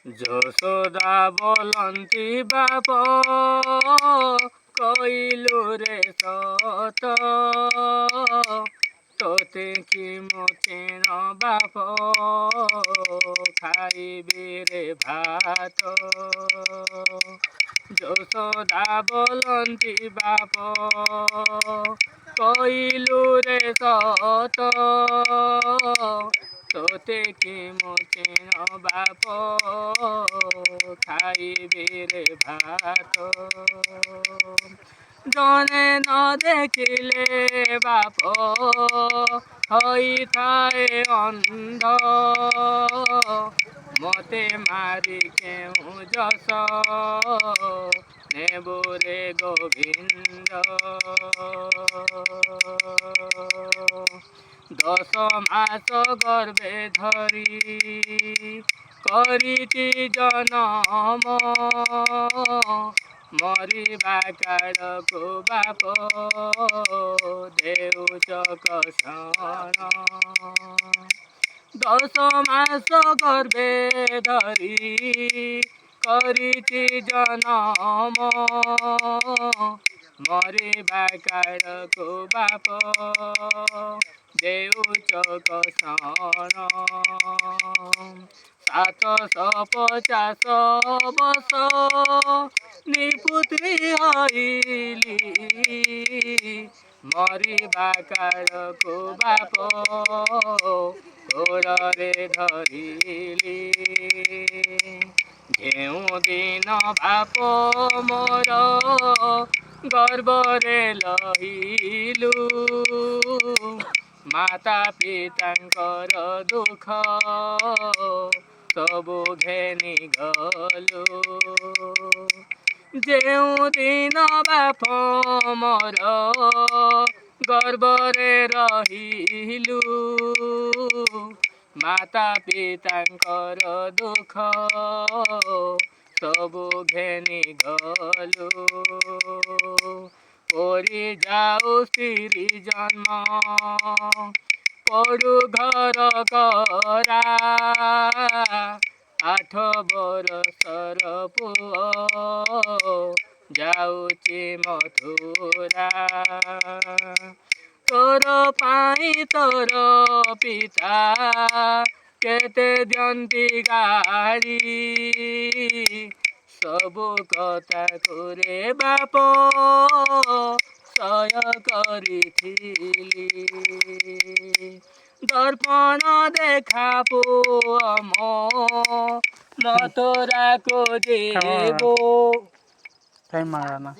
ଯଶୋଦା ବୋଲନ୍ତି ବାପ କହିଲୁ ରେ ସତ ତୋତେ କି ମୋଚେଣ ବାପ ଖାଇବି ରେ ଭାତ। ଯଶୋଦା ବୋଲନ୍ତି ବାପ କହିଲୁ ରେ ସତ ତୋତେ କି ମୋଚେଣ ବାପ ଖାଇବି ରେ ଭାତ। ଜଣେ ନ ଦେଖିଲେ ବାପ ହୋଇଥାଏ ଅନ୍ଧ ମତେ ମାରି କେଉଁ ଯଶ ନେବୁ ରେ ଗୋବିନ୍ଦ। 10 ମାସ ଗର୍ଭେ ଧରି କରିଛି ଜନମ ମରିବା କାଳକୁ ବାପ ଦେଉଛ କଷଣ। 10 ମାସ ଗର୍ଭେ ଧରି କରିଛି ଜନମ ମରିବା କାଳକୁ ବାପ ଦେଉଛ କଷଣ। 750 ବର୍ଷ ନିପୁତ୍ରୀ ହଇଲି ମରିବା କାଳକୁ ବାପ କୋଳରେ ଧରିଲି। ଯେଉଁ ଦିନ ବାପ ମୋର ଗର୍ଭରେ ଲହିଲୁ ମାତା ପିତାଙ୍କର ଦୁଃଖ ସବୁ ଘେନି ଗଲୁ। ଯେଉଁ ଦିନ ବାପ ମୋର ଗର୍ଭରେ ରହିଲୁ ମାତା ପିତାଙ୍କର ଦୁଃଖ ସବୁ ଘେନି ଗଲୁ। ପରି ଯାଉ ସ୍ତ୍ରୀ ଜନ୍ମ ପଡୁ ଘର କରା 8 ବରଷର ପୁଅ ଯାଉଛି ମଥୁରା। ତୋର ପାଇଁ ତୋର ପିତା କେତେ ଦିଅନ୍ତି ଗାଳି ସବୁ କଥାକୁ ରେ ବାପ ସହ୍ୟ କରିଥିଲି। ଦର୍ପଣ ଦେଖା ପୁଅ ମୋ ମଥୁରାକୁ ଯିବୁ। टाइम मांगा ना